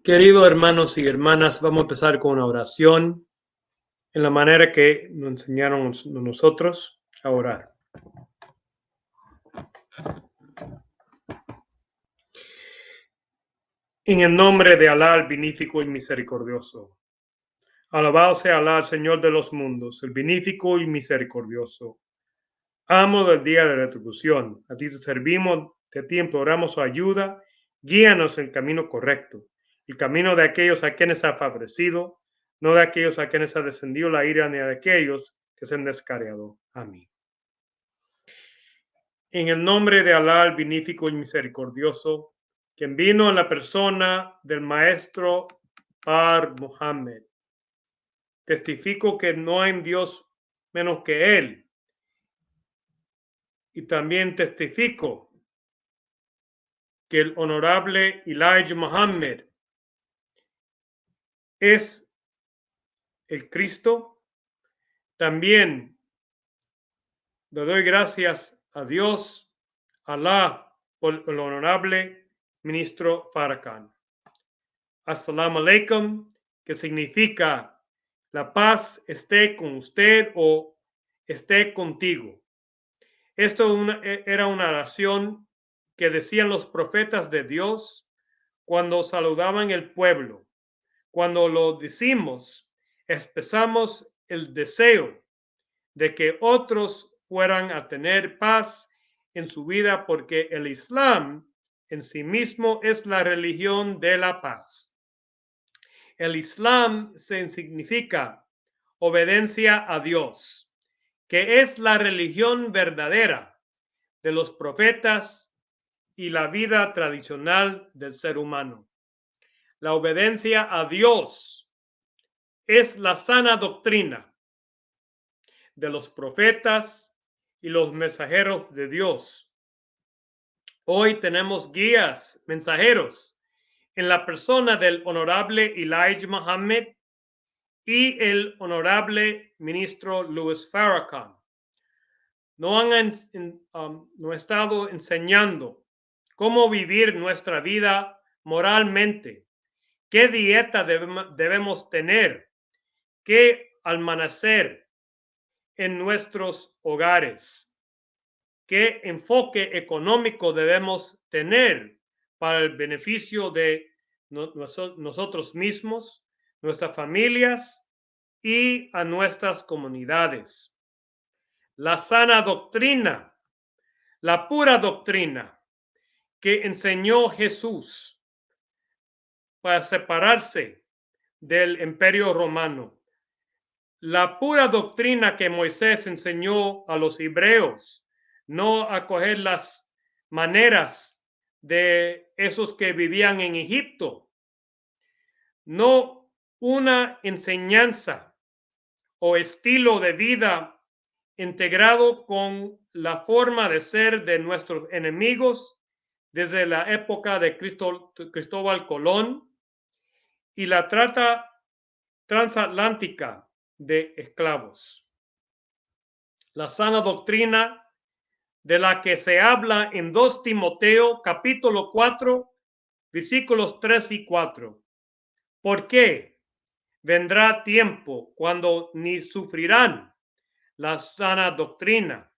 Queridos hermanos y hermanas, vamos a empezar con una oración en la manera que nos enseñaron nosotros a orar. En el nombre de Alá, el benéfico y misericordioso. Alabado sea Alá, el Señor de los mundos, el benéfico y misericordioso. Amo del día de retribución. A ti te servimos, de ti imploramos su ayuda. Guíanos en el camino correcto, el camino de aquellos a quienes ha favorecido, no de aquellos a quienes ha descendido la ira, ni de aquellos que se han descarriado. Amén. En el nombre de Alá, el benéfico y misericordioso, quien vino en la persona del maestro Par Muhammad, testifico que no hay Dios menos que Él. Y también testifico que el honorable Elijah Muhammad es el Cristo. También le doy gracias a Dios, Alá, por el honorable ministro Farrakhan. Assalamu alaikum, que significa la paz esté con usted o esté contigo. Esto era una oración que decían los profetas de Dios cuando saludaban el pueblo. Cuando lo decimos, expresamos el deseo de que otros fueran a tener paz en su vida, porque el Islam en sí mismo es la religión de la paz. El Islam significa obediencia a Dios, que es la religión verdadera de los profetas y la vida tradicional del ser humano. La obediencia a Dios es la sana doctrina de los profetas y los mensajeros de Dios. Hoy tenemos guías, mensajeros, en la persona del honorable Elijah Muhammad y el honorable ministro Louis Farrakhan. Nos han estado enseñando cómo vivir nuestra vida moralmente, qué dieta debemos tener, qué almacenar en nuestros hogares, qué enfoque económico debemos tener para el beneficio de nosotros mismos, nuestras familias y a nuestras comunidades. La sana doctrina, la pura doctrina que enseñó Jesús para separarse del imperio romano. La pura doctrina que Moisés enseñó a los hebreos, no acoger las maneras de esos que vivían en Egipto, no una enseñanza o estilo de vida integrado con la forma de ser de nuestros enemigos desde la época de Cristóbal Colón y la trata transatlántica de esclavos. La sana doctrina de la que se habla en 2 Timoteo capítulo 4 versículos 3 y 4. ¿Por qué? Vendrá tiempo cuando ni sufrirán la sana doctrina,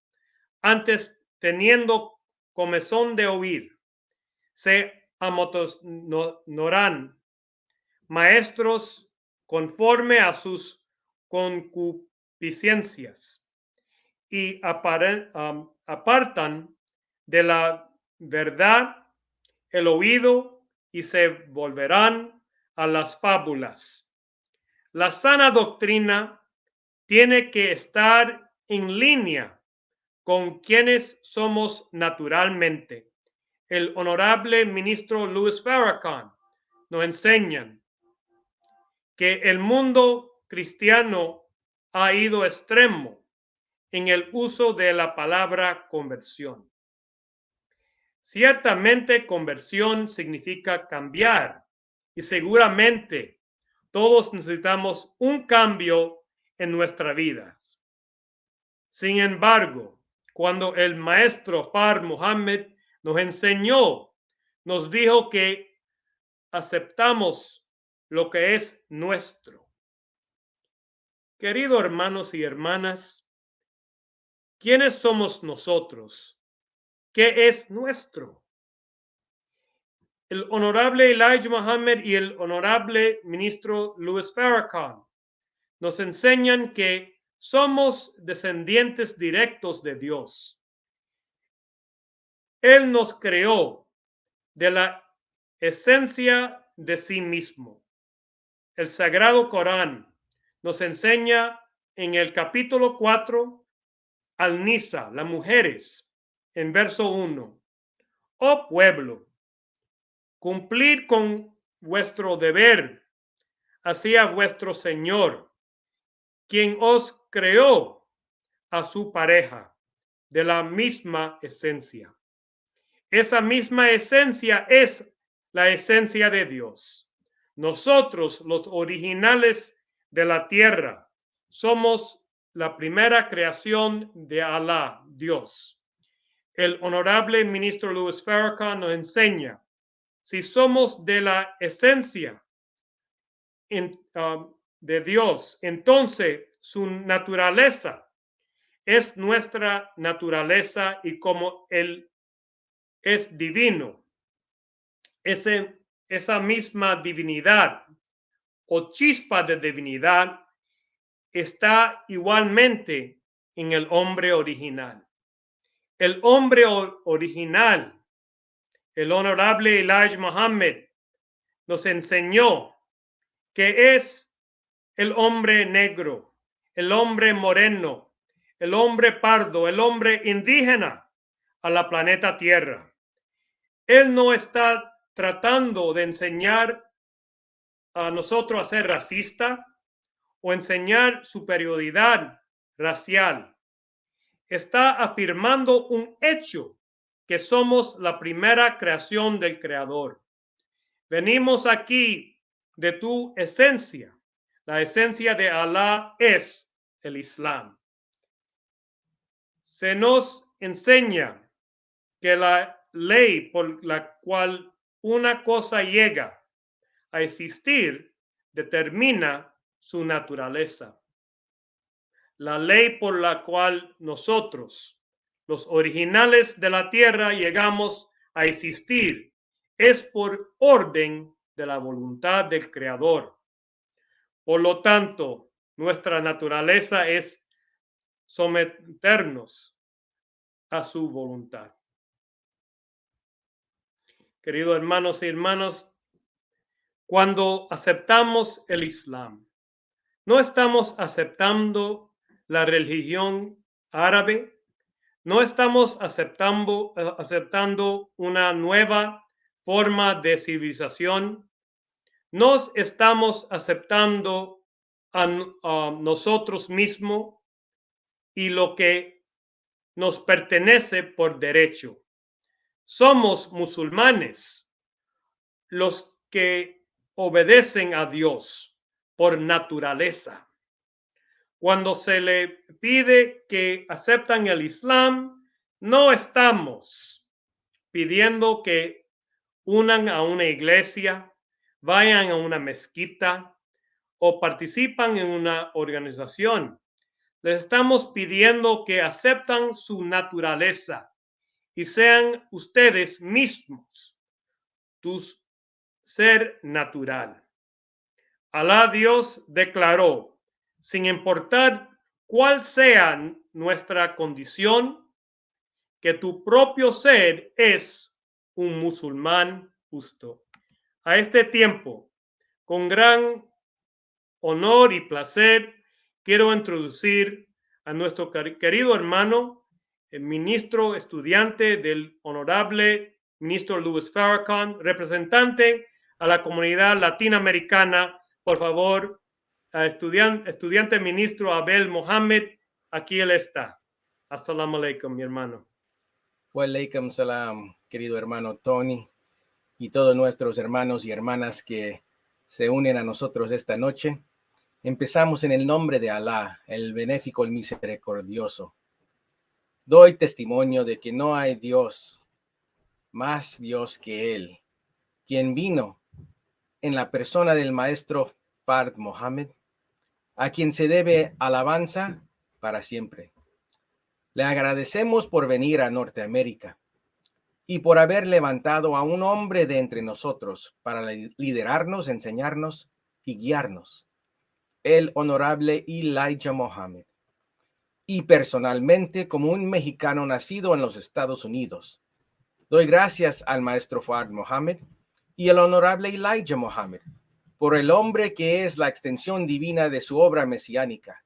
antes teniendo comezón de oír, se amotonarán maestros conforme a sus concupiscencias y apartan de la verdad el oído y se volverán a las fábulas. La sana doctrina tiene que estar en línea con quienes somos naturalmente. El honorable ministro Louis Farrakhan nos enseña que el mundo cristiano ha ido extremo en el uso de la palabra conversión. Ciertamente conversión significa cambiar y seguramente todos necesitamos un cambio en nuestras vidas. Sin embargo, cuando el maestro Fard Muhammad nos enseñó, nos dijo que aceptamos lo que es nuestro. Queridos hermanos y hermanas, ¿quiénes somos nosotros? ¿Qué es nuestro? El honorable Elijah Muhammad y el honorable ministro Louis Farrakhan nos enseñan que somos descendientes directos de Dios. Él nos creó de la esencia de sí mismo. El Sagrado Corán nos enseña en el capítulo 4 al Nisa, las mujeres, en verso 1. Oh pueblo, cumplid con vuestro deber hacia vuestro Señor, quien os creó a su pareja de la misma esencia. Esa misma esencia es la esencia de Dios. Nosotros, los originales de la tierra, somos la primera creación de Alá, Dios. El honorable ministro Louis Farrakhan nos enseña, si somos de la esencia de Dios, entonces su naturaleza es nuestra naturaleza, y como Él es divino, esa misma divinidad o chispa de divinidad está igualmente en el hombre original. El hombre original, el honorable Elijah Muhammad, nos enseñó que es el hombre negro, el hombre moreno, el hombre pardo, el hombre indígena a la planeta Tierra. Él no está tratando de enseñar a nosotros a ser racista o enseñar superioridad racial. Está afirmando un hecho, que somos la primera creación del Creador. Venimos aquí de tu esencia. La esencia de Alá es el Islam. Se nos enseña que la ley por la cual una cosa llega a existir determina su naturaleza. La ley por la cual nosotros, los originales de la tierra, llegamos a existir es por orden de la voluntad del Creador. Por lo tanto, nuestra naturaleza es someternos a su voluntad. Queridos hermanos y hermanas, cuando aceptamos el Islam, no estamos aceptando la religión árabe, no estamos aceptando una nueva forma de civilización, nos estamos aceptando a nosotros mismos y lo que nos pertenece por derecho. Somos musulmanes, los que obedecen a Dios por naturaleza. Cuando se le pide que acepten el Islam, no estamos pidiendo que unan a una iglesia, vayan a una mezquita o participan en una organización. Les estamos pidiendo que acepten su naturaleza y sean ustedes mismos tu ser natural. Alá Dios declaró, sin importar cuál sea nuestra condición, que tu propio ser es un musulmán justo. A este tiempo, con gran honor y placer, quiero introducir a nuestro querido hermano, el ministro estudiante del honorable ministro Louis Farrakhan, representante a la comunidad latinoamericana. Por favor, estudiante ministro Abel Mohammed, aquí él está. Assalamu alaikum, mi hermano. Wa alaikum salam, querido hermano Tony, y todos nuestros hermanos y hermanas que se unen a nosotros esta noche. Empezamos en el nombre de Alá, el benéfico, el misericordioso. Doy testimonio de que no hay Dios, más Dios que Él, quien vino en la persona del maestro Fard Mohammed, a quien se debe alabanza para siempre. Le agradecemos por venir a Norteamérica y por haber levantado a un hombre de entre nosotros para liderarnos, enseñarnos y guiarnos, el honorable Elijah Muhammad. Y personalmente, como un mexicano nacido en los Estados Unidos, doy gracias al maestro Fard Mohammed y el honorable Elijah Muhammad por el hombre que es la extensión divina de su obra mesiánica,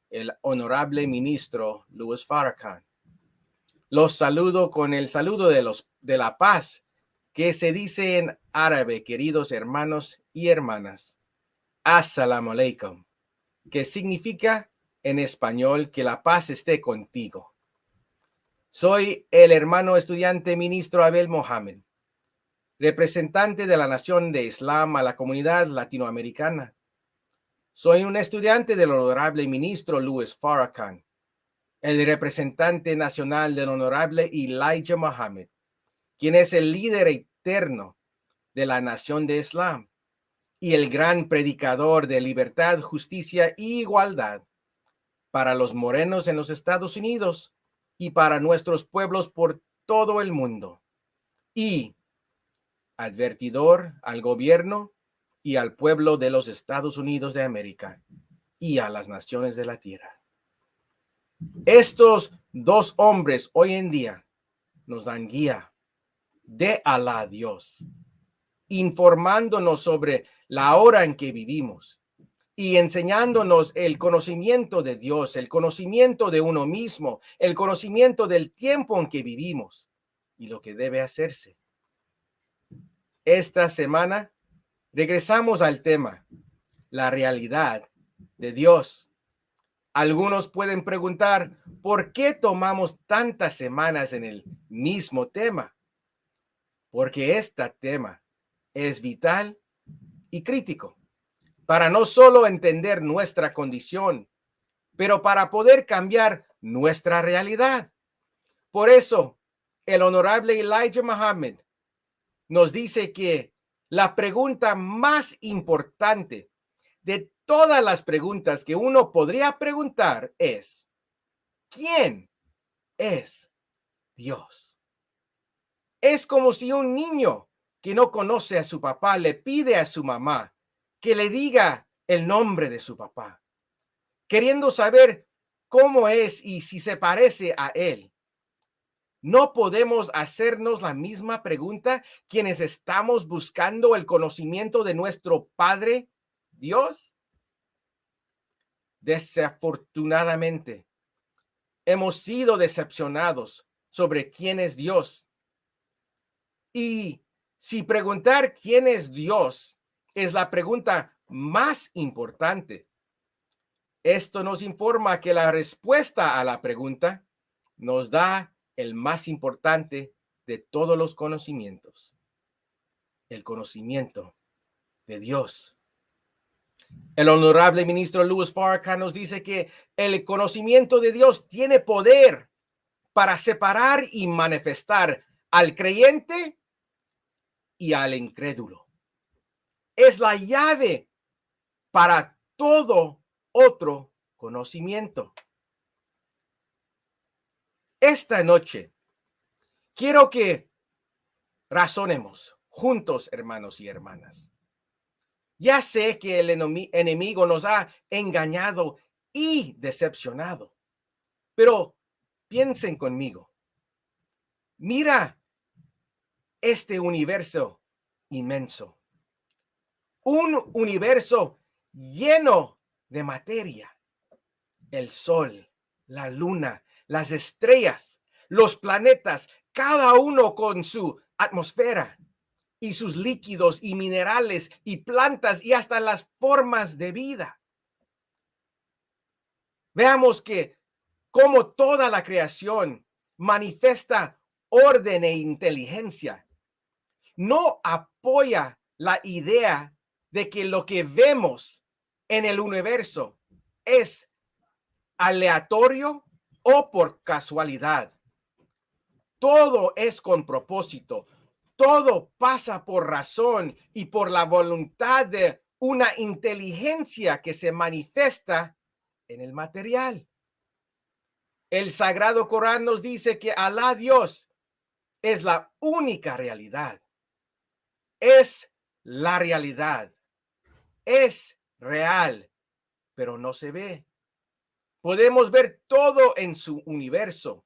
el honorable ministro Louis Farrakhan. Los saludo con el saludo de la paz, que se dice en árabe, queridos hermanos y hermanas. Assalamu alaikum, que significa en español que la paz esté contigo. Soy el hermano estudiante ministro Abel Mohammed, representante de la Nación de Islam a la comunidad latinoamericana. Soy un estudiante del honorable ministro Louis Farrakhan, el representante nacional del honorable Elijah Muhammad, quien es el líder eterno de la Nación de Islam y el gran predicador de libertad, justicia e igualdad para los morenos en los Estados Unidos y para nuestros pueblos por todo el mundo. Y advertidor al gobierno y al pueblo de los Estados Unidos de América y a las naciones de la tierra. Estos dos hombres hoy en día nos dan guía de Alá Dios, informándonos sobre la hora en que vivimos y enseñándonos el conocimiento de Dios, el conocimiento de uno mismo, el conocimiento del tiempo en que vivimos y lo que debe hacerse. Esta semana regresamos al tema, la realidad de Dios. Algunos pueden preguntar, ¿por qué tomamos tantas semanas en el mismo tema? Porque este tema es vital y crítico para no solo entender nuestra condición, pero para poder cambiar nuestra realidad. Por eso, el honorable Elijah Muhammad nos dice que la pregunta más importante de todas las preguntas que uno podría preguntar es, ¿quién es Dios? Es como si un niño que no conoce a su papá le pide a su mamá que le diga el nombre de su papá, queriendo saber cómo es y si se parece a él. ¿No podemos hacernos la misma pregunta quienes estamos buscando el conocimiento de nuestro Padre Dios? Desafortunadamente, hemos sido decepcionados sobre quién es Dios. Y si preguntar quién es Dios es la pregunta más importante, esto nos informa que la respuesta a la pregunta nos da el más importante de todos los conocimientos, el conocimiento de Dios. El honorable ministro Louis Farrakhan nos dice que el conocimiento de Dios tiene poder para separar y manifestar al creyente y al incrédulo. Es la llave para todo otro conocimiento. Esta noche quiero que razonemos juntos, hermanos y hermanas. Ya sé que el enemigo nos ha engañado y decepcionado, pero piensen conmigo. Mira este universo inmenso, un universo lleno de materia, el sol, la luna, las estrellas, los planetas, cada uno con su atmósfera y sus líquidos y minerales y plantas y hasta las formas de vida. Veamos que como toda la creación manifiesta orden e inteligencia, no apoya la idea de que lo que vemos en el universo es aleatorio o por casualidad. Todo es con propósito. todo pasa por razón y por la voluntad de una inteligencia que se manifiesta en el material. El Sagrado Corán nos dice que Alá Dios es la única realidad. Es la realidad. Es real, pero no se ve. Podemos ver todo en su universo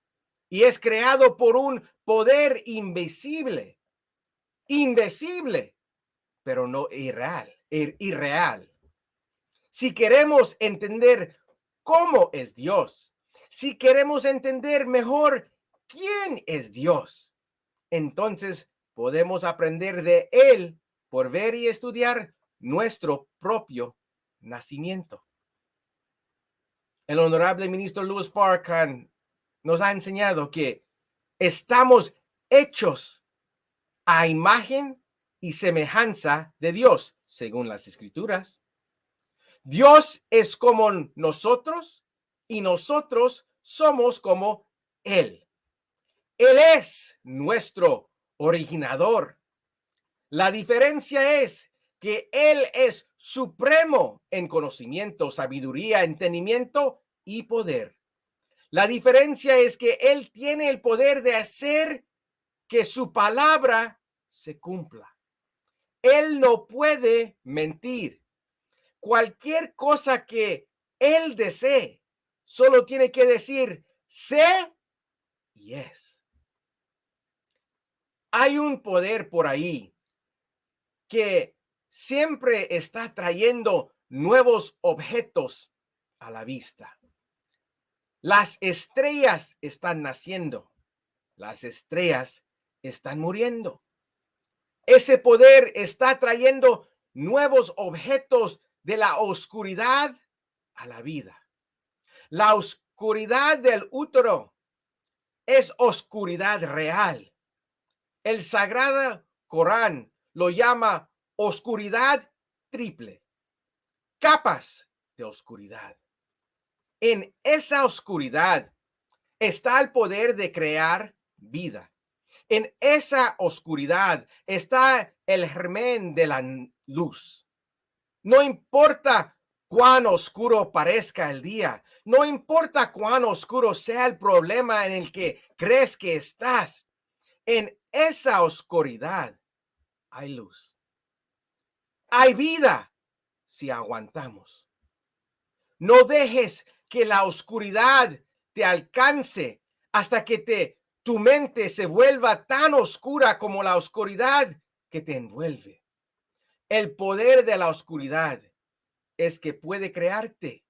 y es creado por un poder invisible, pero no irreal. Si queremos entender cómo es Dios, si queremos entender mejor quién es Dios, entonces podemos aprender de Él por ver y estudiar nuestro propio nacimiento. El honorable ministro Louis Farrakhan nos ha enseñado que estamos hechos a imagen y semejanza de Dios, según las Escrituras. Dios es como nosotros y nosotros somos como Él. Él es nuestro originador. La diferencia es que Él es supremo en conocimiento, sabiduría, entendimiento y poder. La diferencia es que Él tiene el poder de hacer que su palabra se cumpla. Él no puede mentir. Cualquier cosa que Él desee, solo tiene que decir sé y es. Hay un poder por ahí que siempre está trayendo nuevos objetos a la vista. Las estrellas están naciendo, las estrellas están muriendo. Ese poder está trayendo nuevos objetos de la oscuridad a la vida. La oscuridad del útero es oscuridad real. El Sagrado Corán lo llama oscuridad triple, capas de oscuridad. En esa oscuridad está el poder de crear vida. En esa oscuridad está el germen de la luz. No importa cuán oscuro parezca el día, no importa cuán oscuro sea el problema en el que crees que estás, en esa oscuridad hay luz. Hay vida si aguantamos. No dejes que la oscuridad te alcance hasta que tu mente se vuelva tan oscura como la oscuridad que te envuelve. El poder de la oscuridad es que puede crearte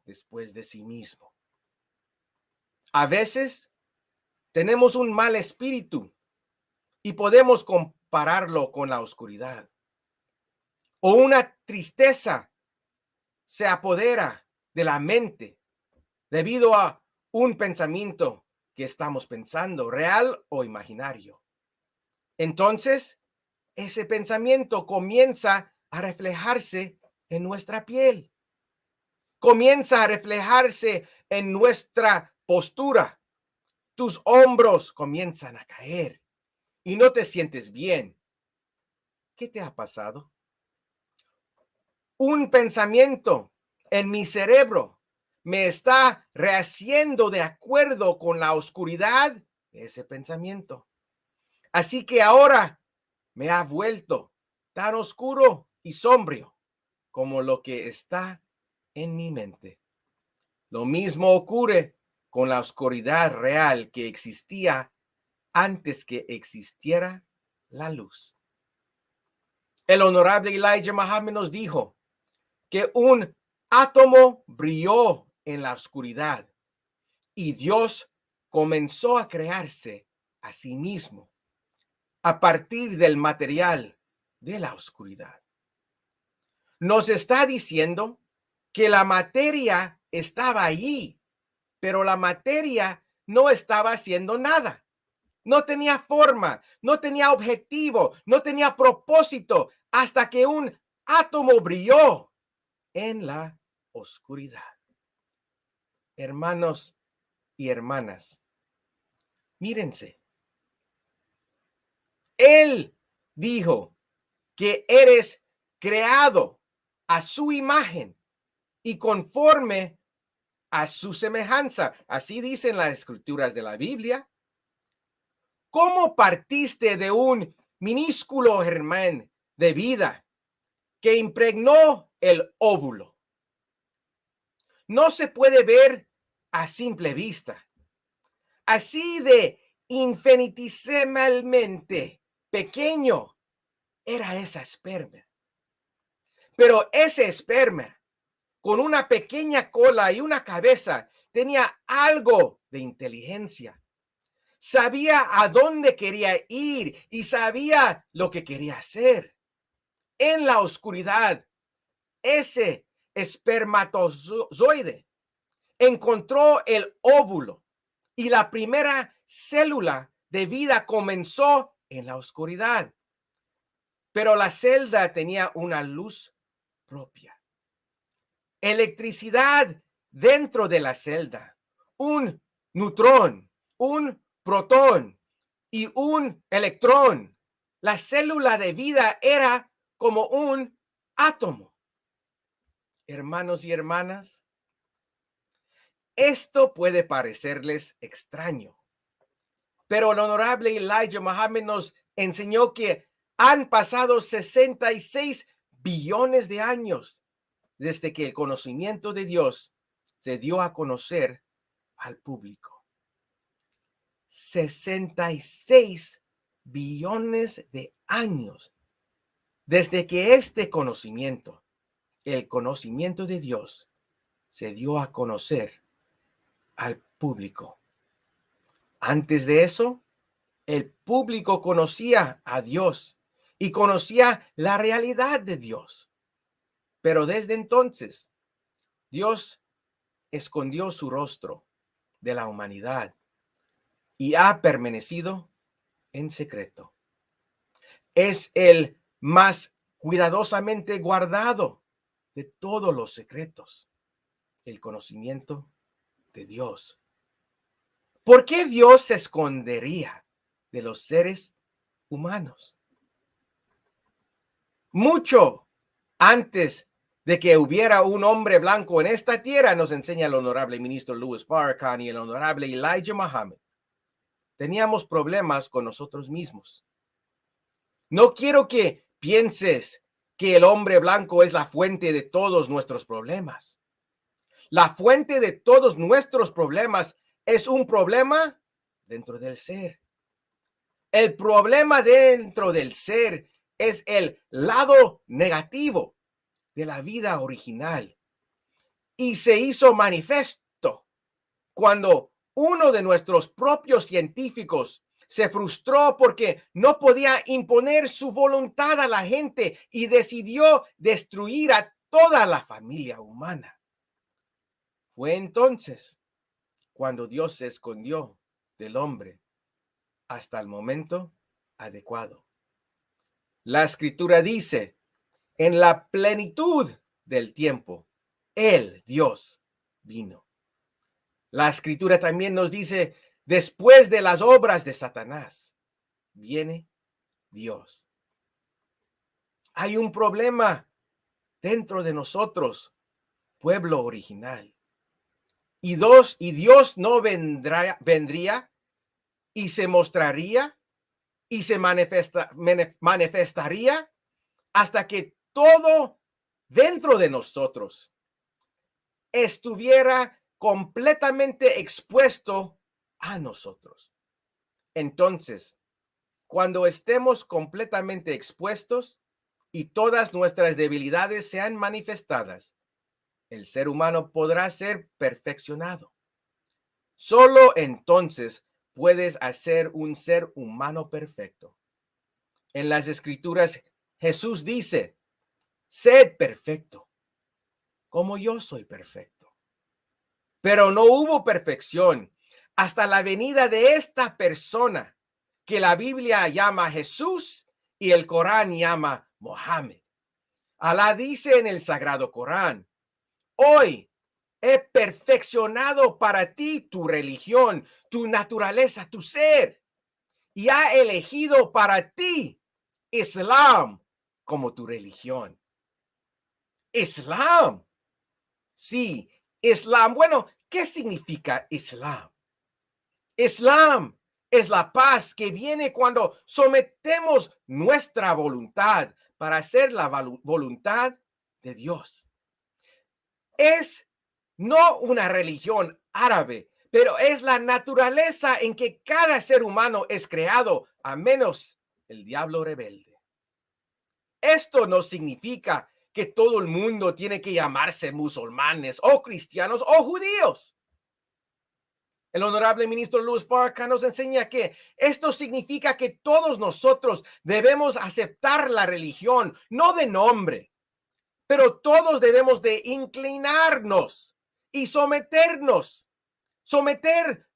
después de sí mismo. A veces tenemos un mal espíritu y podemos compararlo con la oscuridad. O una tristeza se apodera de la mente debido a un pensamiento que estamos pensando, real o imaginario. Entonces, ese pensamiento comienza a reflejarse en nuestra piel. Comienza a reflejarse en nuestra postura. Tus hombros comienzan a caer y no te sientes bien. ¿Qué te ha pasado? Un pensamiento en mi cerebro me está rehaciendo de acuerdo con la oscuridad de ese pensamiento. Así que ahora me ha vuelto tan oscuro y sombrío como lo que está en mi mente. Lo mismo ocurre con la oscuridad real que existía antes que existiera la luz. El honorable Elijah Muhammad nos dijo que un átomo brilló en la oscuridad y Dios comenzó a crearse a sí mismo a partir del material de la oscuridad. Nos está diciendo que la materia estaba allí, pero la materia no estaba haciendo nada. No tenía forma, no tenía objetivo, no tenía propósito hasta que un átomo brilló en la oscuridad. Hermanos y hermanas, mírense. Él dijo que eres creado a su imagen y conforme a su semejanza. Así dicen las escrituras de la Biblia. ¿Cómo partiste de un minúsculo germen de vida que impregnó el óvulo? No se puede ver a simple vista. Así de infinitesimalmente pequeño era esa esperma. Pero ese esperma, con una pequeña cola y una cabeza, tenía algo de inteligencia. Sabía a dónde quería ir y sabía lo que quería hacer. En la oscuridad, ese espermatozoide encontró el óvulo y la primera célula de vida comenzó en la oscuridad. Pero la celda tenía una luz propia. Electricidad dentro de la celda. Un neutrón, un protón y un electrón. La célula de vida era como un átomo. Hermanos y hermanas, esto puede parecerles extraño, pero el honorable Elijah Muhammad nos enseñó que han pasado 66 billones de años desde que el conocimiento de Dios se dio a conocer al público. 66 billones de años desde que este conocimiento, el conocimiento de Dios, se dio a conocer al público. Antes de eso, el público conocía a Dios y conocía la realidad de Dios. Pero desde entonces, Dios escondió su rostro de la humanidad y ha permanecido en secreto. Es el más cuidadosamente guardado de todos los secretos, el conocimiento de Dios. ¿Por qué Dios se escondería de los seres humanos? Mucho antes de que hubiera un hombre blanco en esta tierra, nos enseña el honorable ministro Louis Farrakhan y el honorable Elijah Muhammad, teníamos problemas con nosotros mismos. No quiero que pienses que el hombre blanco es la fuente de todos nuestros problemas. La fuente de todos nuestros problemas es un problema dentro del ser. El problema dentro del ser es el lado negativo de la vida original y se hizo manifiesto cuando uno de nuestros propios científicos se frustró porque no podía imponer su voluntad a la gente y decidió destruir a toda la familia humana. Fue entonces cuando Dios se escondió del hombre hasta el momento adecuado. La escritura dice, en la plenitud del tiempo, el Dios vino. La escritura también nos dice, después de las obras de Satanás, viene Dios. Hay un problema dentro de nosotros, pueblo original. Y Dios no vendría y se mostraría y se manifestaría hasta que todo dentro de nosotros estuviera completamente expuesto a nosotros. Entonces, cuando estemos completamente expuestos y todas nuestras debilidades sean manifestadas, el ser humano podrá ser perfeccionado. Solo entonces puedes hacer un ser humano perfecto. En las escrituras, Jesús dice, sed perfecto, como yo soy perfecto. Pero no hubo perfección hasta la venida de esta persona que la Biblia llama Jesús y el Corán llama Mohammed. Alá dice en el Sagrado Corán, hoy he perfeccionado para ti tu religión, tu naturaleza, tu ser. y ha elegido para ti Islam como tu religión. Islam. Sí, Islam. Bueno, ¿qué significa Islam? Islam es la paz que viene cuando sometemos nuestra voluntad para hacer la voluntad de Dios. Es no una religión árabe, pero es la naturaleza en que cada ser humano es creado, a menos el diablo rebelde. Esto no significa que todo el mundo tiene que llamarse musulmanes o cristianos o judíos. El honorable ministro Louis Farrakhan nos enseña que esto significa que todos nosotros debemos aceptar la religión, no de nombre, pero todos debemos de inclinarnos y someter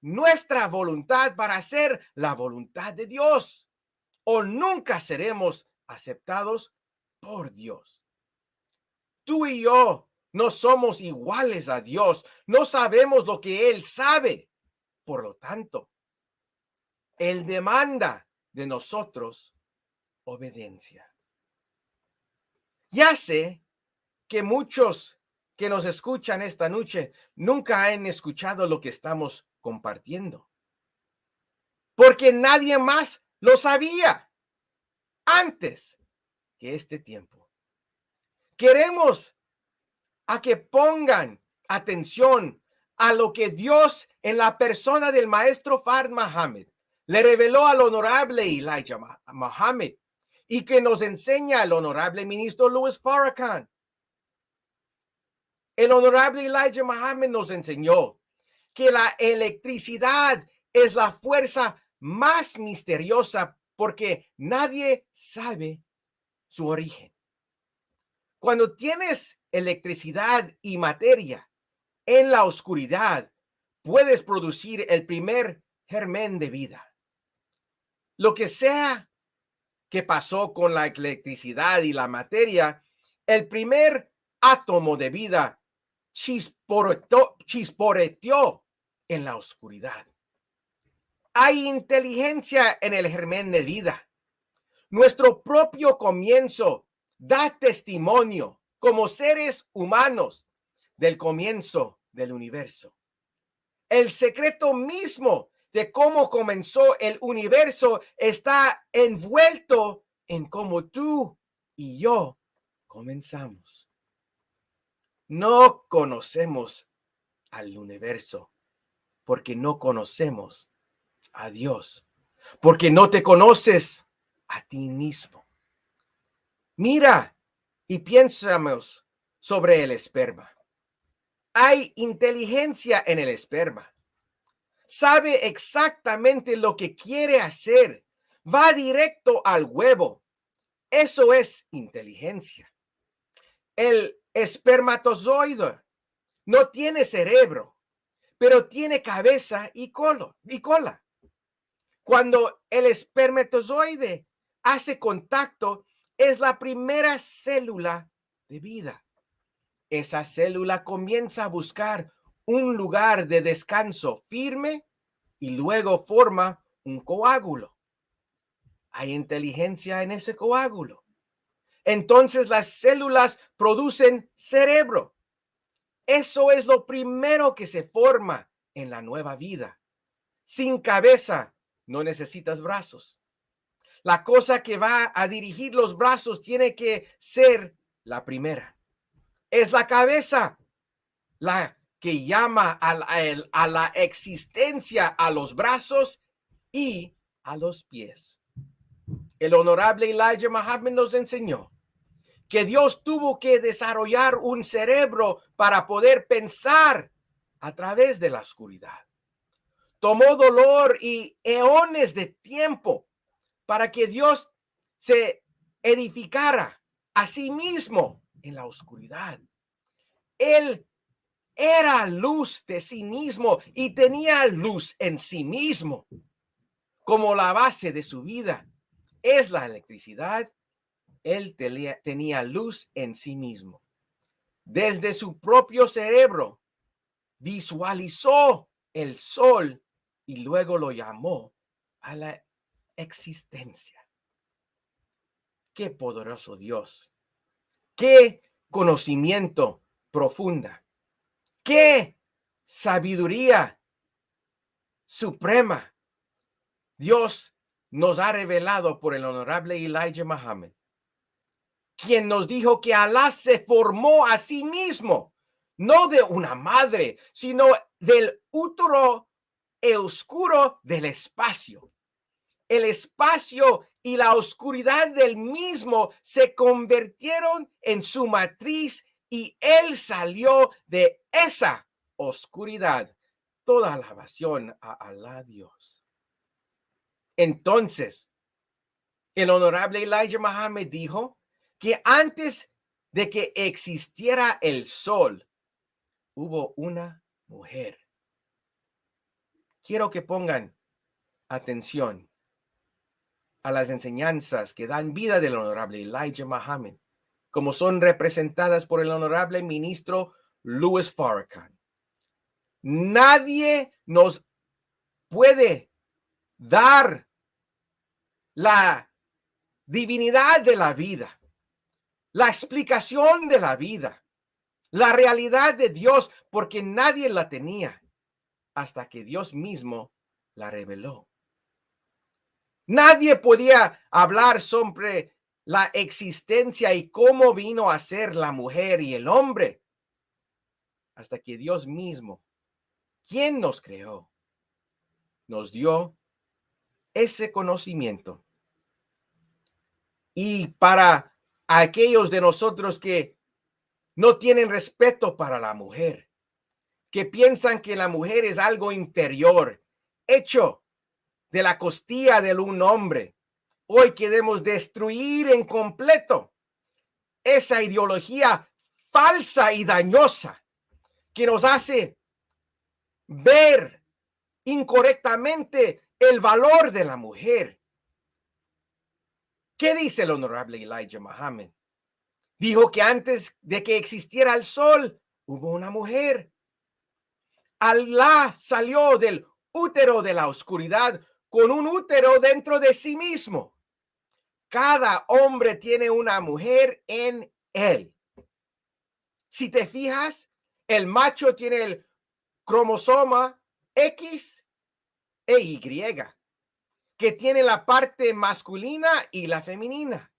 nuestra voluntad para hacer la voluntad de Dios, o nunca seremos aceptados por Dios. Tú y yo no somos iguales a Dios, no sabemos lo que Él sabe. Por lo tanto, Él demanda de nosotros obediencia. Ya sé que muchos que nos escuchan esta noche nunca han escuchado lo que estamos compartiendo, porque nadie más lo sabía antes que este tiempo. Queremos a que pongan atención a lo que Dios en la persona del maestro Fard Muhammad le reveló al honorable Elijah Muhammad y que nos enseña el honorable ministro Louis Farrakhan. El honorable Elijah Muhammad nos enseñó que la electricidad es la fuerza más misteriosa porque nadie sabe su origen. Cuando tienes electricidad y materia en la oscuridad, puedes producir el primer germen de vida. Lo que sea que pasó con la electricidad y la materia, el primer átomo de vida chisporeteó en la oscuridad. Hay inteligencia en el germen de vida. Nuestro propio comienzo da testimonio como seres humanos del comienzo del universo. El secreto mismo de cómo comenzó el universo está envuelto en cómo tú y yo comenzamos. No conocemos al universo porque no conocemos a Dios, porque no te conoces a ti mismo. Mira y piensamos sobre el esperma. Hay inteligencia en el esperma. Sabe exactamente lo que quiere hacer. Va directo al huevo. Eso es inteligencia. El espermatozoide no tiene cerebro, pero tiene cabeza y cola. Cuando el espermatozoide hace contacto, es la primera célula de vida. Esa célula comienza a buscar un lugar de descanso firme y luego forma un coágulo. Hay inteligencia en ese coágulo. Entonces las células producen cerebro. Eso es lo primero que se forma en la nueva vida. Sin cabeza no necesitas brazos. La cosa que va a dirigir los brazos tiene que ser la primera. Es la cabeza la que llama a la existencia a los brazos y a los pies. El honorable Elijah Muhammad nos enseñó que Dios tuvo que desarrollar un cerebro para poder pensar a través de la oscuridad. Tomó dolor y eones de tiempo para que Dios se edificara a sí mismo en la oscuridad. Él era luz de sí mismo y tenía luz en sí mismo. Como la base de su vida es la electricidad, él tenía luz en sí mismo. Desde su propio cerebro visualizó el sol y luego lo llamó a la existencia. Qué poderoso Dios. Qué conocimiento profunda. Qué sabiduría suprema. Dios nos ha revelado por el honorable Elijah Muhammad, quien nos dijo que Alá se formó a sí mismo, no de una madre, sino del útero oscuro del espacio. El espacio y la oscuridad del mismo se convirtieron en su matriz y él salió de esa oscuridad. Toda alabación a Alá Dios. Entonces, el honorable Elijah Muhammad dijo que antes de que existiera el sol, hubo una mujer. Quiero que pongan atención a las enseñanzas que dan vida del honorable Elijah Muhammad, como son representadas por el honorable ministro Louis Farrakhan. Nadie nos puede dar la divinidad de la vida, la explicación de la vida, la realidad de Dios, porque nadie la tenía hasta que Dios mismo la reveló. Nadie podía hablar sobre la existencia y cómo vino a ser la mujer y el hombre hasta que Dios mismo, quien nos creó, nos dio ese conocimiento. Y para aquellos de nosotros que no tienen respeto para la mujer, que piensan que la mujer es algo inferior, hecho de la costilla de un hombre, hoy queremos destruir en completo esa ideología falsa y dañosa que nos hace ver incorrectamente el valor de la mujer. ¿Qué dice el honorable Elijah Muhammad? Dijo que antes de que existiera el sol, hubo una mujer. Alá salió del útero de la oscuridad con un útero dentro de sí mismo. Cada hombre tiene una mujer en él. Si te fijas, el macho tiene el cromosoma X e Y, que tiene la parte masculina y la femenina.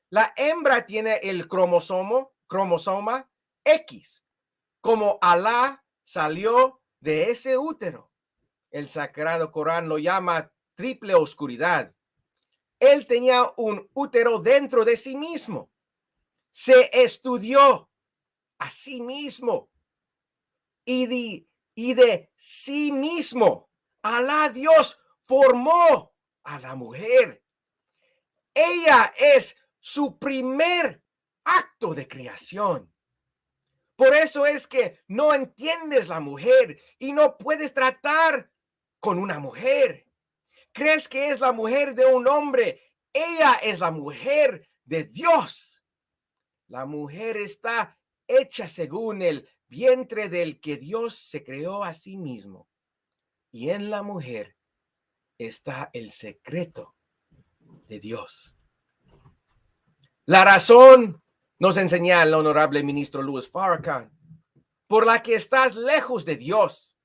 La hembra tiene el cromosoma X. Como Alá salió de ese útero, el sagrado Corán lo llama triple oscuridad. Él tenía un útero dentro de sí mismo. Se estudió a sí mismo y de sí mismo Alá Dios formó a la mujer. Ella es su primer acto de creación. Por eso es que no entiendes la mujer y no puedes tratar con una mujer. Crees que es la mujer de un hombre. Ella es la mujer de Dios. La mujer está hecha según el vientre del que Dios se creó a sí mismo. Y en la mujer está el secreto de Dios. La razón, nos enseña el honorable ministro Louis Farrakhan, por la que estás lejos de Dios,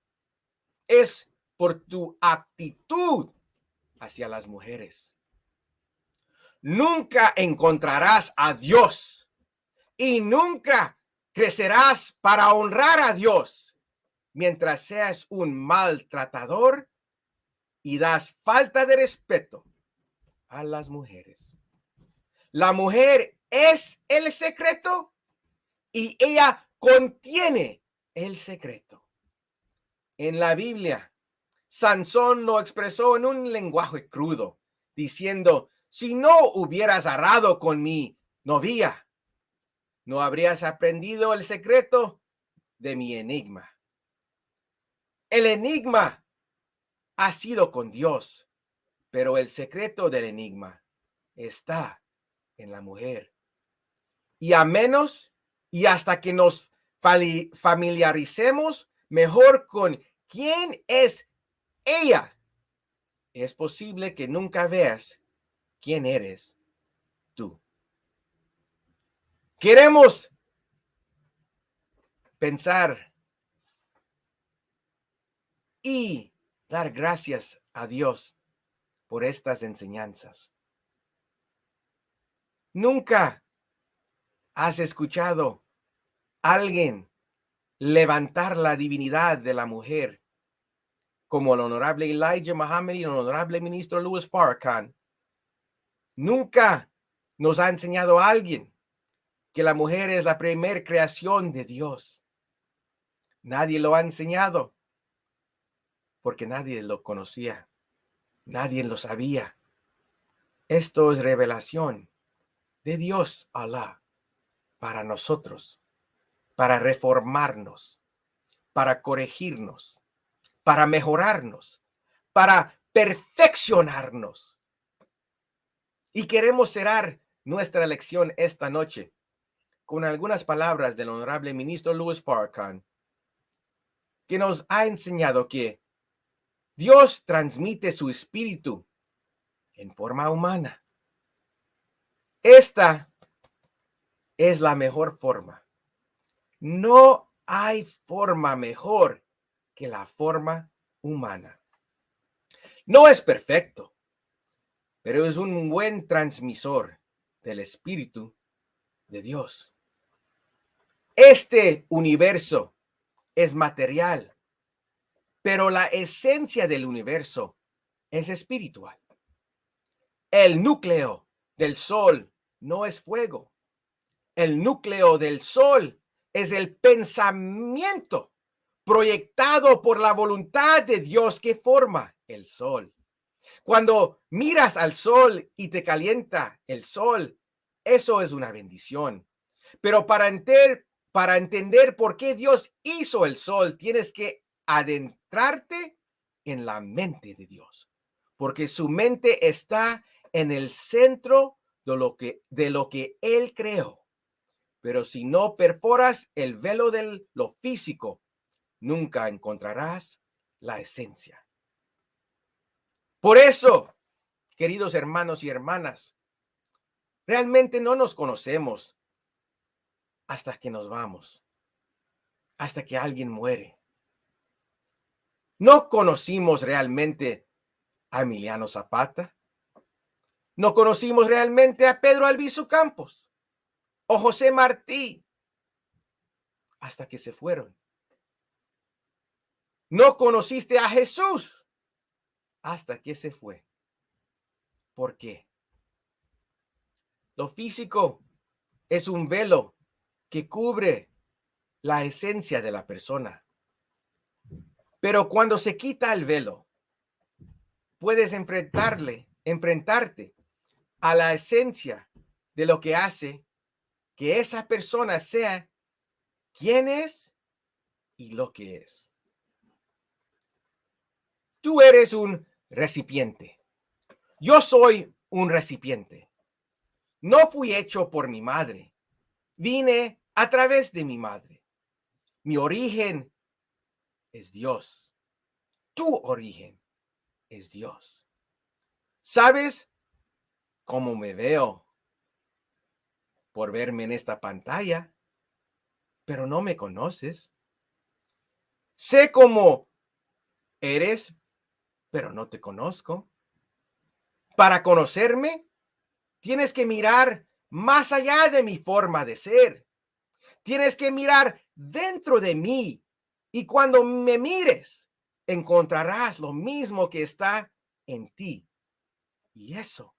es por tu actitud hacia las mujeres. Nunca encontrarás a Dios y nunca crecerás para honrar a Dios mientras seas un maltratador y das falta de respeto a las mujeres. La mujer es el secreto y ella contiene el secreto. En la Biblia, Sansón lo expresó en un lenguaje crudo, diciendo: si no hubieras arrado con mi novia, no habrías aprendido el secreto de mi enigma. El enigma ha sido con Dios, pero el secreto del enigma está en la mujer. Y a menos y hasta que nos familiaricemos mejor con quién es ella, es posible que nunca veas quién eres tú. Queremos pensar y dar gracias a Dios por estas enseñanzas. Nunca has escuchado a alguien levantar la divinidad de la mujer como el honorable Elijah Muhammad y el honorable ministro Louis Farrakhan. Nunca nos ha enseñado a alguien que la mujer es la primer creación de Dios. Nadie lo ha enseñado porque nadie lo conocía, nadie lo sabía. Esto es revelación de Dios, Alá, para nosotros, para reformarnos, para corregirnos, para mejorarnos, para perfeccionarnos. Y queremos cerrar nuestra lección esta noche con algunas palabras del honorable ministro Louis Farrakhan, que nos ha enseñado que Dios transmite su espíritu en forma humana. Esta es la mejor forma. No hay forma mejor que la forma humana. No es perfecto, pero es un buen transmisor del espíritu de Dios. Este universo es material, pero la esencia del universo es espiritual. El núcleo del sol no es fuego. El núcleo del sol es el pensamiento proyectado por la voluntad de Dios que forma el sol. Cuando miras al sol y te calienta el sol, eso es una bendición. Pero para entender por qué Dios hizo el sol, tienes que adentrarte en la mente de Dios, porque su mente está en el centro de lo que Él creó. Pero si no perforas el velo de lo físico, nunca encontrarás la esencia. Por eso, queridos hermanos y hermanas, realmente no nos conocemos hasta que nos vamos, hasta que alguien muere. No conocimos realmente a Emiliano Zapata. No conocimos realmente a Pedro Albizu Campos o José Martí hasta que se fueron. No conociste a Jesús hasta que se fue. ¿Por qué? Lo físico es un velo que cubre la esencia de la persona. Pero cuando se quita el velo, puedes enfrentarte a la esencia de lo que hace que esa persona sea quien es y lo que es. Tú eres un recipiente. Yo soy un recipiente. No fui hecho por mi madre. Vine a través de mi madre. Mi origen es Dios. Tu origen es Dios. ¿Sabes cómo me veo por verme en esta pantalla? Pero no me conoces. Sé cómo eres, pero no te conozco. Para conocerme, tienes que mirar más allá de mi forma de ser. Tienes que mirar dentro de mí. Y cuando me mires, encontrarás lo mismo que está en ti. Y eso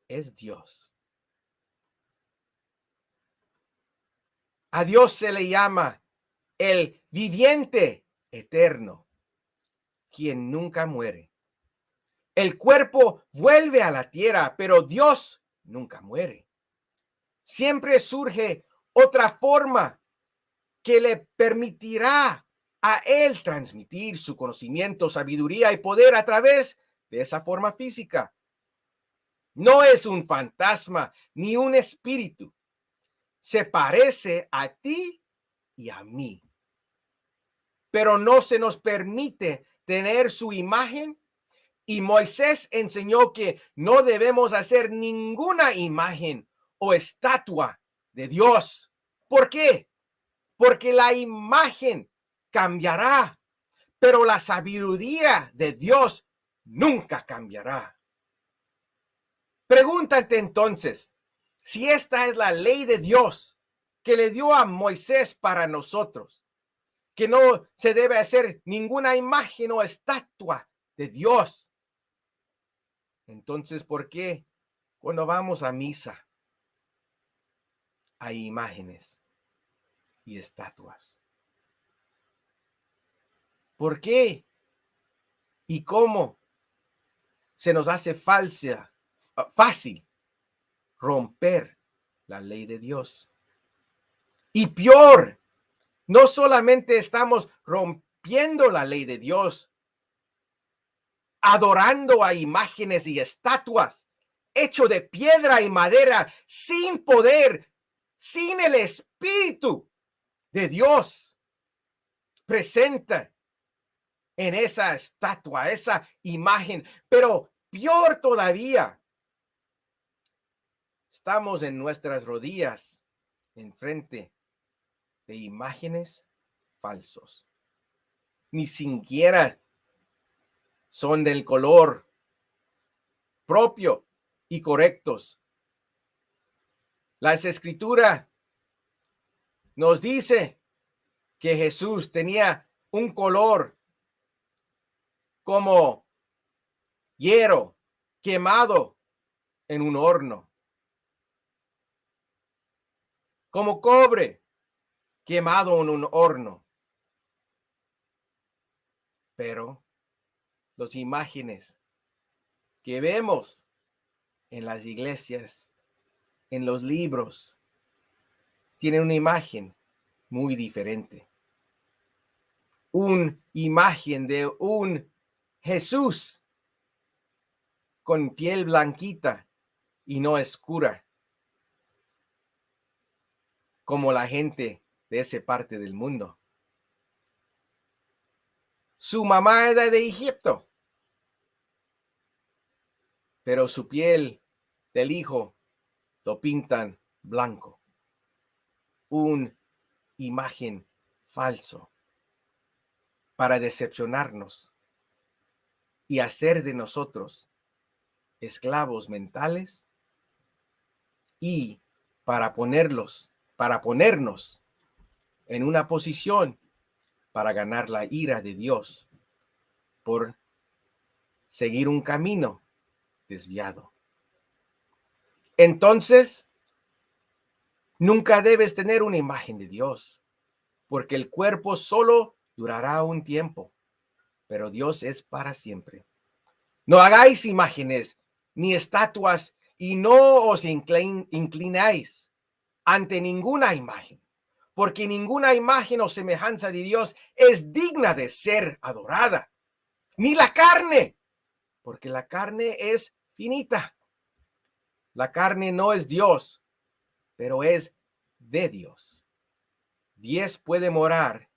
es Dios. A Dios se le llama el viviente eterno, quien nunca muere. El cuerpo vuelve a la tierra, pero Dios nunca muere. Siempre surge otra forma que le permitirá a Él transmitir su conocimiento, sabiduría y poder a través de esa forma física. No es un fantasma ni un espíritu. Se parece a ti y a mí. Pero no se nos permite tener su imagen, Y Moisés enseñó que no debemos hacer ninguna imagen o estatua de Dios. ¿Por qué? Porque la imagen cambiará, pero la sabiduría de Dios nunca cambiará. Pregúntate entonces, si esta es la ley de Dios que le dio a Moisés para nosotros, que no se debe hacer ninguna imagen o estatua de Dios. Entonces, ¿por qué cuando vamos a misa hay imágenes y estatuas? ¿Por qué y cómo se nos hace fácil romper la ley de Dios? Y peor, no solamente estamos rompiendo la ley de Dios, adorando a imágenes y estatuas, hecho de piedra y madera, sin poder, sin el Espíritu de Dios presente en esa estatua, esa imagen. Pero peor todavía, estamos en nuestras rodillas enfrente de imágenes falsos. Ni siquiera son del color propio y correctos. Las Escrituras nos dice que Jesús tenía un color como hierro quemado en un horno, como cobre quemado en un horno. Pero las imágenes que vemos en las iglesias, en los libros, tienen una imagen muy diferente. Una imagen de un Jesús con piel blanquita y no oscura, como la gente de esa parte del mundo. Su mamá era de Egipto, pero su piel del hijo lo pintan blanco. Una imagen falso para decepcionarnos y hacer de nosotros esclavos mentales y para ponernos en una posición para ganar la ira de Dios por seguir un camino desviado. Entonces, nunca debes tener una imagen de Dios, porque el cuerpo solo durará un tiempo, pero Dios es para siempre. No hagáis imágenes ni estatuas y no os inclináis ante ninguna imagen, porque ninguna imagen o semejanza de Dios es digna de ser adorada, ni la carne, porque la carne es finita. La carne no es Dios, pero es de Dios. Dios puede morar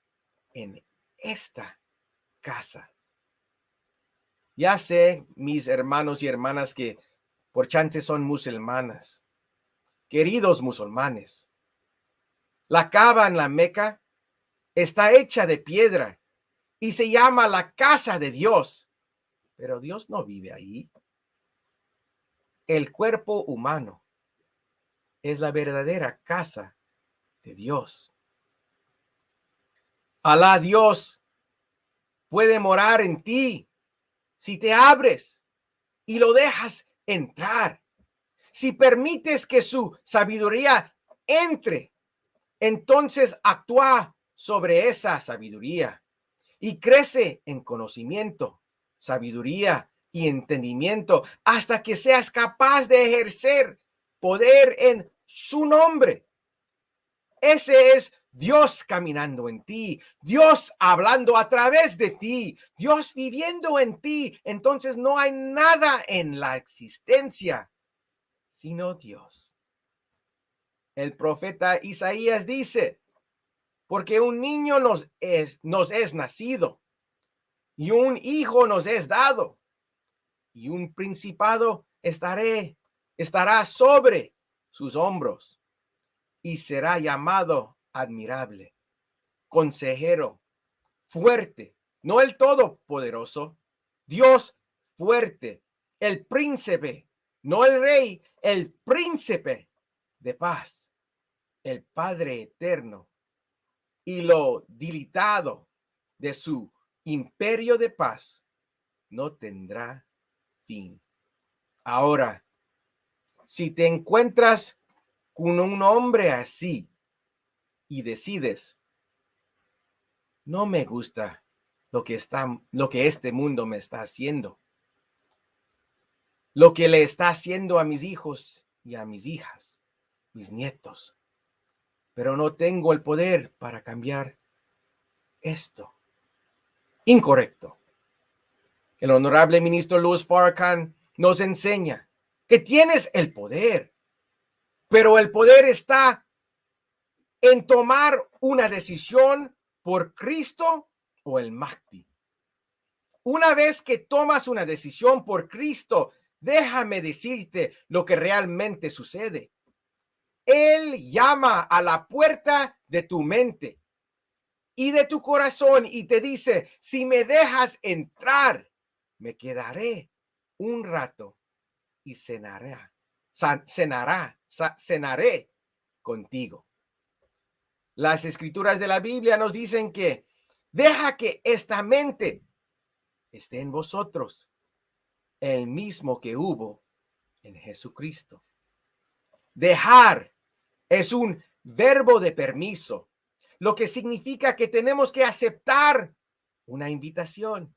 en esta casa. Ya sé, mis hermanos y hermanas, que por chance son musulmanas, queridos musulmanes. La Kaaba en la Meca está hecha de piedra y se llama la casa de Dios, pero Dios no vive ahí. El cuerpo humano es la verdadera casa de Dios. Alá, Dios puede morar en ti si te abres y lo dejas entrar. Si permites que su sabiduría entre, entonces actúa sobre esa sabiduría y crece en conocimiento, sabiduría y entendimiento hasta que seas capaz de ejercer poder en su nombre. Ese es Dios caminando en ti, Dios hablando a través de ti, Dios viviendo en ti. Entonces no hay nada en la existencia sino Dios. El profeta Isaías dice: porque un niño nos es nacido y un hijo nos es dado, y un principado estará sobre sus hombros, y será llamado admirable, consejero, fuerte, no el todopoderoso, Dios fuerte, el príncipe, no el rey, el príncipe de paz, el Padre eterno, y lo dilatado de su imperio de paz no tendrá fin. Ahora, si te encuentras con un hombre así y decides, no me gusta lo que este mundo me está haciendo, lo que le está haciendo a mis hijos y a mis hijas, mis nietos, pero no tengo el poder para cambiar esto. Incorrecto. El honorable ministro Louis Farrakhan nos enseña que tienes el poder, pero el poder está en tomar una decisión por Cristo o el Mahdi. Una vez que tomas una decisión por Cristo, déjame decirte lo que realmente sucede. Él llama a la puerta de tu mente y de tu corazón y te dice, si me dejas entrar, me quedaré un rato y cenaré contigo. Las escrituras de la Biblia nos dicen que deja que esta mente esté en vosotros, el mismo que hubo en Jesucristo. Dejar es un verbo de permiso, lo que significa que tenemos que aceptar una invitación.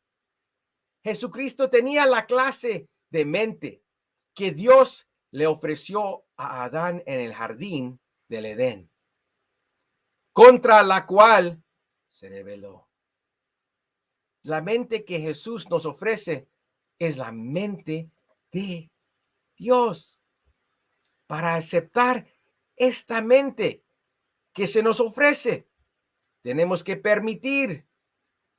Jesucristo tenía la clase de mente que Dios le ofreció a Adán en el jardín del Edén, contra la cual se rebeló. La mente que Jesús nos ofrece es la mente de Dios. Para aceptar esta mente que se nos ofrece, tenemos que permitir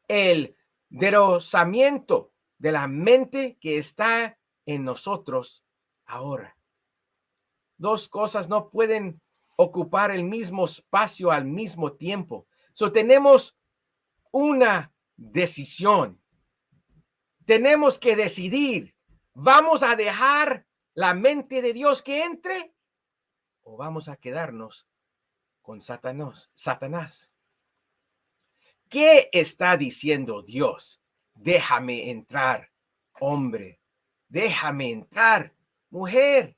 el derrotamiento de la mente que está en nosotros ahora. Dos cosas no pueden ocupar el mismo espacio al mismo tiempo. Tenemos una decisión. Tenemos que decidir, ¿vamos a dejar la mente de Dios que entre o vamos a quedarnos con Satanás? ¿Qué está diciendo Dios? Déjame entrar, hombre. Déjame entrar, mujer.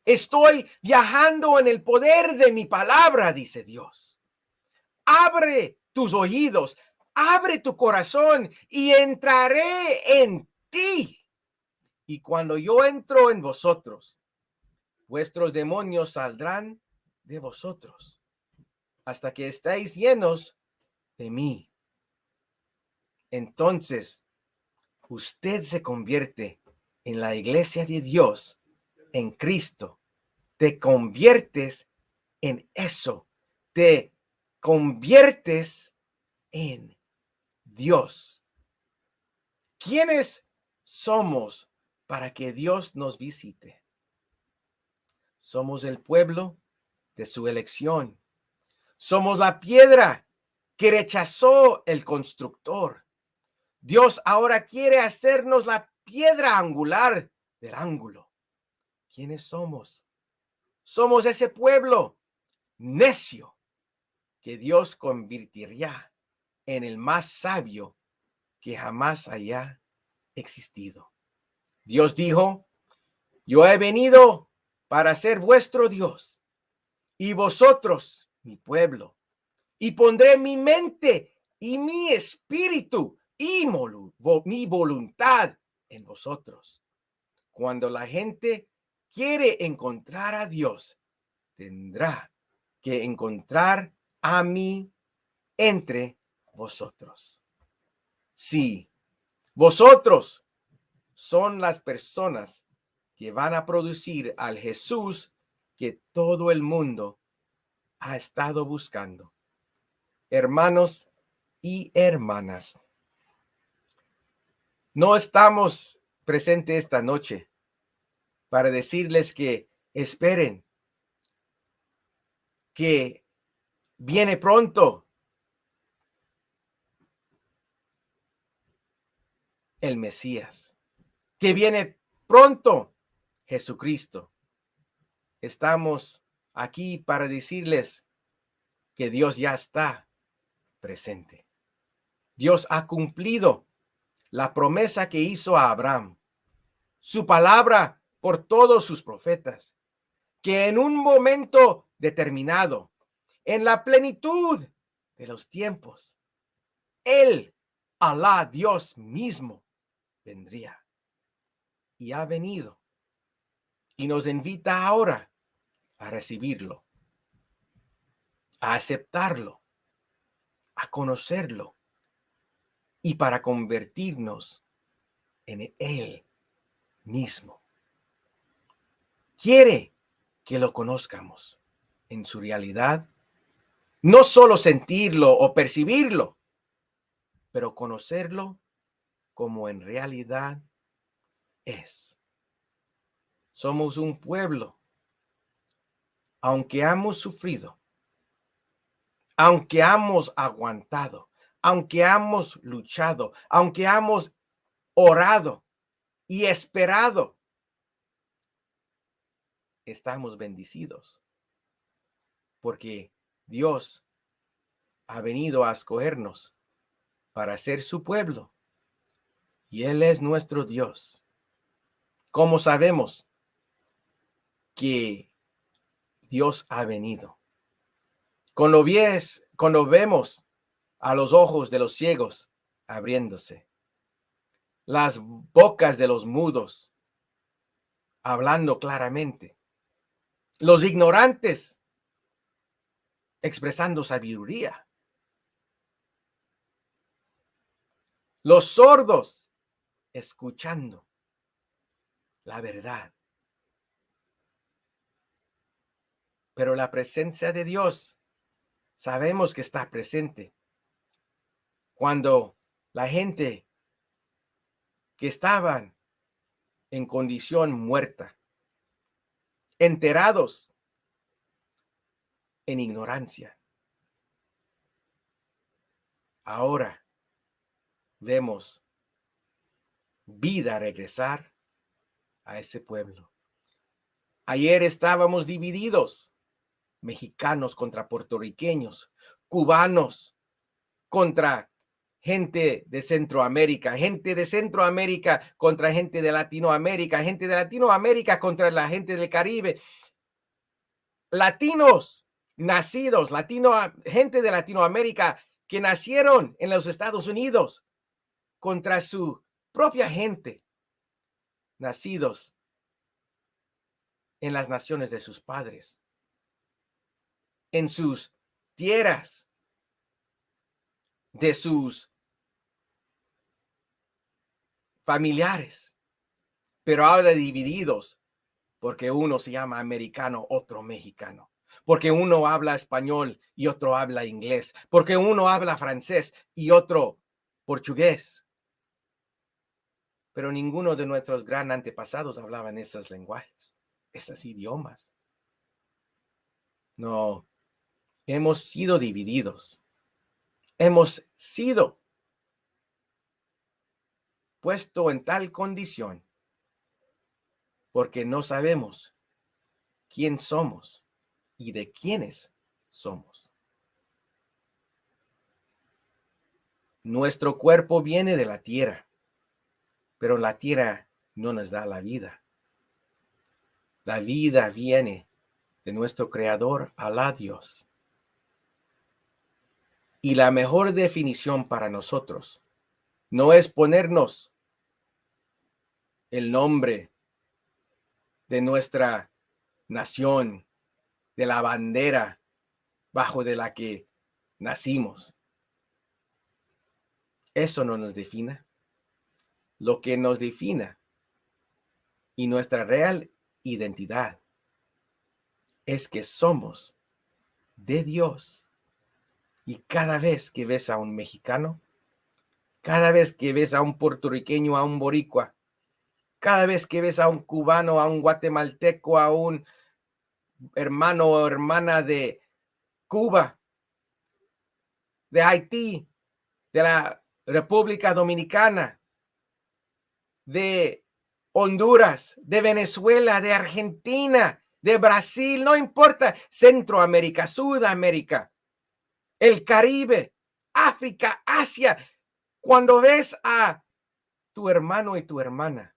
Estoy viajando en el poder de mi palabra, dice Dios. Abre tus oídos, abre tu corazón y entraré en ti. Y cuando yo entro en vosotros, vuestros demonios saldrán de vosotros hasta que estéis llenos de mí. Entonces, usted se convierte en la iglesia de Dios, en Cristo. Te conviertes en eso. Te conviertes en Dios. ¿Quiénes somos para que Dios nos visite? Somos el pueblo de su elección. Somos la piedra que rechazó el constructor. Dios ahora quiere hacernos la piedra angular del ángulo. ¿Quiénes somos? Somos ese pueblo necio que Dios convertiría en el más sabio que jamás haya existido. Dios dijo, yo he venido para ser vuestro Dios y vosotros mi pueblo, y pondré mi mente y mi espíritu y mi voluntad en vosotros. Cuando la gente quiere encontrar a Dios, tendrá que encontrar a mí entre vosotros. Sí, vosotros son las personas que van a producir al Jesús que todo el mundo ha estado buscando. Hermanos y hermanas, no estamos presente esta noche para decirles que esperen, que viene pronto el Mesías, que viene pronto Jesucristo. Estamos aquí para decirles que Dios ya está presente. Dios ha cumplido la promesa que hizo a Abraham, su palabra por todos sus profetas, que en un momento determinado, en la plenitud de los tiempos, Él, Alá, Dios mismo, vendría. Y ha venido. Y nos invita ahora a recibirlo, a aceptarlo, a conocerlo y para convertirnos en Él mismo. Quiere que lo conozcamos en su realidad, no solo sentirlo o percibirlo, pero conocerlo como en realidad es. Somos un pueblo, aunque hemos sufrido, aunque hemos aguantado, aunque hemos luchado, aunque hemos orado y esperado, estamos bendecidos porque Dios ha venido a escogernos para ser su pueblo y Él es nuestro Dios. ¿Cómo sabemos que Dios ha venido? Cuando vemos a los ojos de los ciegos abriéndose, las bocas de los mudos hablando claramente, los ignorantes expresando sabiduría, los sordos escuchando la verdad. Pero la presencia de Dios sabemos que está presente cuando la gente que estaban en condición muerta, enterados en ignorancia. Ahora vemos vida regresar a ese pueblo. Ayer estábamos divididos, mexicanos contra puertorriqueños, cubanos contra gente de Centroamérica, gente de Centroamérica contra gente de Latinoamérica, gente de Latinoamérica contra la gente del Caribe, latinos nacidos, gente de Latinoamérica que nacieron en los Estados Unidos contra su propia gente, nacidos en las naciones de sus padres, en sus tierras, de sus familiares, pero ahora divididos porque uno se llama americano, otro mexicano, porque uno habla español y otro habla inglés, porque uno habla francés y otro portugués. Pero ninguno de nuestros gran antepasados hablaban esos lenguajes, esos idiomas. No, hemos sido divididos. Hemos sido puesto en tal condición porque no sabemos quién somos y de quiénes somos. Nuestro cuerpo viene de la tierra, pero la tierra no nos da la vida. La vida viene de nuestro Creador, Alá Dios. Y la mejor definición para nosotros no es ponernos el nombre de nuestra nación, de la bandera bajo de la que nacimos. Eso no nos define. Lo que nos define y nuestra real identidad es que somos de Dios. Y cada vez que ves a un mexicano, cada vez que ves a un puertorriqueño, a un boricua, Cada vez que ves a un cubano, a un guatemalteco, a un hermano o hermana de Cuba, de Haití, de la República Dominicana, de Honduras, de Venezuela, de Argentina, de Brasil, no importa, Centroamérica, Sudamérica, el Caribe, África, Asia. Cuando ves a tu hermano y tu hermana,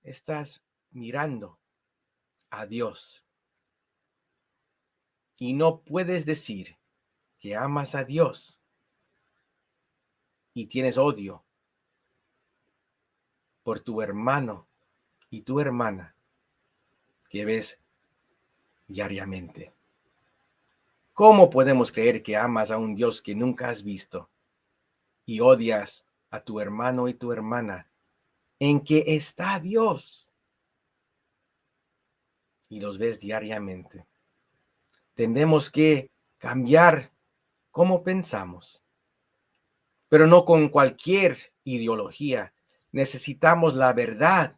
estás mirando a Dios. Y no puedes decir que amas a Dios y tienes odio por tu hermano y tu hermana que ves diariamente. ¿Cómo podemos creer que amas a un Dios que nunca has visto y odias a tu hermano y tu hermana en que está Dios y los ves diariamente? Tenemos que cambiar cómo pensamos, pero no con cualquier ideología. Necesitamos la verdad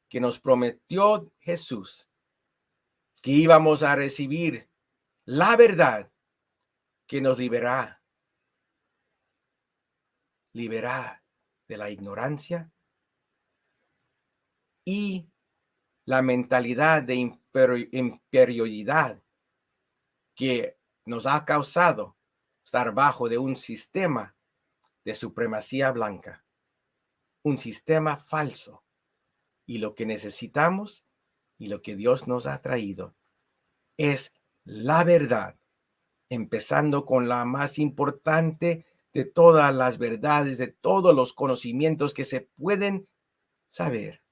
que nos prometió Jesús, que íbamos a recibir la verdad que nos liberará de la ignorancia y la mentalidad de inferioridad que nos ha causado estar bajo de un sistema de supremacía blanca, un sistema falso. Y lo que necesitamos y lo que Dios nos ha traído es la verdad, empezando con la más importante de todas las verdades, de todos los conocimientos que se pueden saber.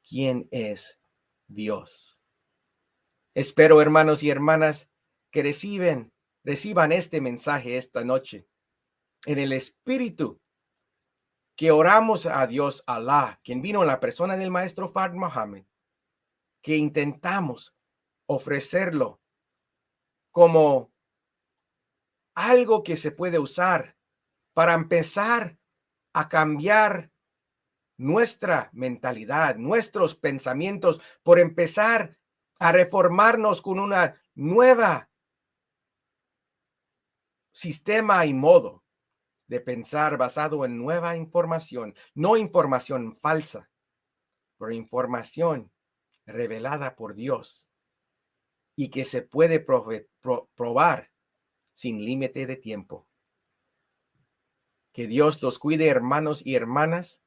¿Quién es Dios? Espero, hermanos y hermanas, que reciban este mensaje esta noche en el espíritu, que oramos a Dios Alá, quien vino en la persona del maestro Fard Muhammad, que intentamos ofrecerlo como algo que se puede usar para empezar a cambiar nuestra mentalidad, nuestros pensamientos, por empezar a reformarnos con una nueva sistema y modo de pensar basado en nueva información, no información falsa, pero información revelada por Dios y que se puede probar sin límite de tiempo. Que Dios los cuide, hermanos y hermanas.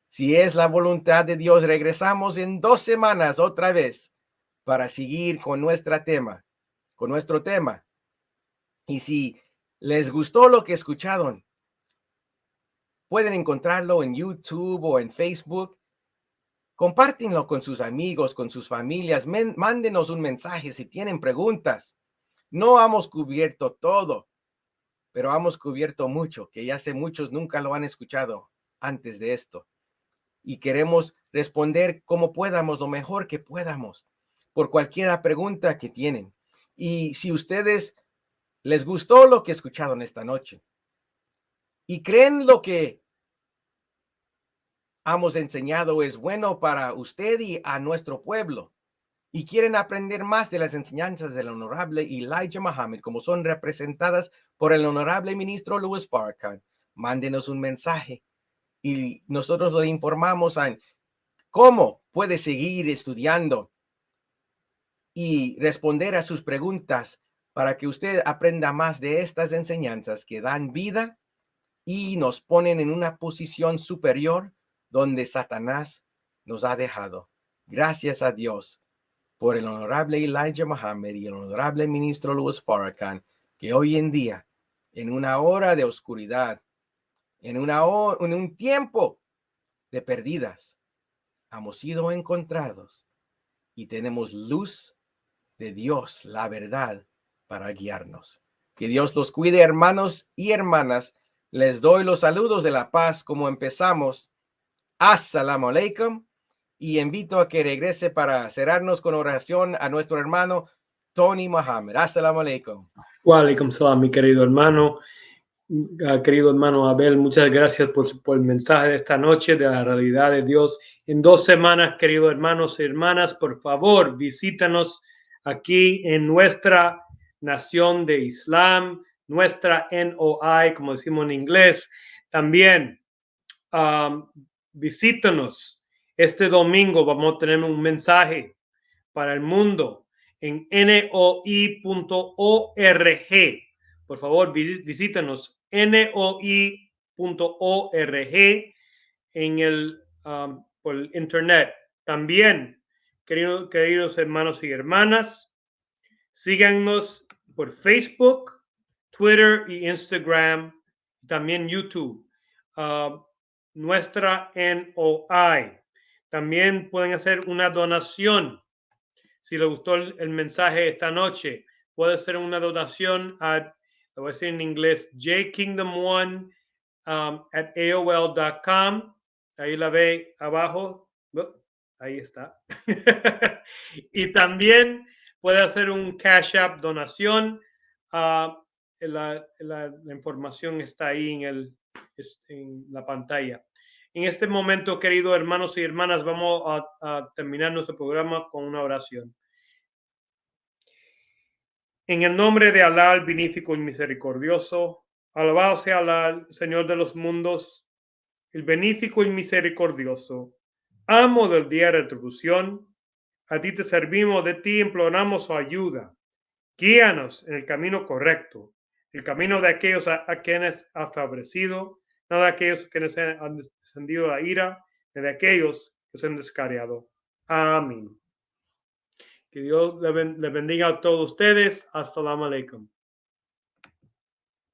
Si es la voluntad de Dios, regresamos en 2 semanas otra vez para seguir con nuestro tema. Y si les gustó lo que escucharon, pueden encontrarlo en YouTube o en Facebook. Compártenlo con sus amigos, con sus familias. Mándenos un mensaje si tienen preguntas. No hemos cubierto todo, pero hemos cubierto mucho, que ya sé muchos nunca lo han escuchado antes de esto. Y queremos responder como podamos, lo mejor que podamos, por cualquier pregunta que tienen. Y si ustedes les gustó lo que escucharon esta noche y creen lo que hemos enseñado es bueno para usted y a nuestro pueblo, y quieren aprender más de las enseñanzas del honorable Elijah Muhammad, como son representadas por el honorable ministro Louis Farrakhan, mándenos un mensaje y nosotros le informamos en cómo puede seguir estudiando y responder a sus preguntas para que usted aprenda más de estas enseñanzas que dan vida y nos ponen en una posición superior donde Satanás nos ha dejado. Gracias a Dios por el honorable Elijah Muhammad y el honorable ministro Louis Farrakhan, que hoy en día, en una hora de oscuridad, en un tiempo de pérdidas, hemos sido encontrados y tenemos luz de Dios, la verdad, para guiarnos. Que Dios los cuide, hermanos y hermanas. Les doy los saludos de la paz como empezamos. Assalamu alaikum. Y invito a que regrese para cerrarnos con oración a nuestro hermano Tony Muhammad. Assalamu alaikum. Wa alaikum salam, mi querido hermano. querido hermano Abel, muchas gracias por el mensaje de esta noche de la realidad de Dios. En 2 semanas, queridos hermanos y hermanas, por favor, visítanos aquí en nuestra nación de Islam, nuestra NOI, como decimos en inglés. También visítanos. Este domingo vamos a tener un mensaje para el mundo en noi.org. Por favor, visítenos noi.org en el por el internet. También, queridos hermanos y hermanas, síganos por Facebook, Twitter y Instagram, y también YouTube. Nuestra NOI. También pueden hacer una donación. Si les gustó el mensaje esta noche, puede hacer una donación a, lo voy a decir en inglés, jkingdom1 at aol.com. Ahí la ve abajo. Ahí está. Y también puede hacer un Cash App donación. La información está ahí en la pantalla. En este momento, queridos hermanos y hermanas, vamos a terminar nuestro programa con una oración. En el nombre de Alá, el benéfico y misericordioso, alabado sea Alá, Señor de los mundos, el benéfico y misericordioso, amo del día de retribución. A ti te servimos, de ti imploramos su ayuda. Guíanos en el camino correcto, el camino de aquellos a quienes has favorecido, no de aquellos que han descendido la ira, ni de aquellos que se han descarriado. Amén. Que Dios le bendiga a todos ustedes. Assalamu alaikum.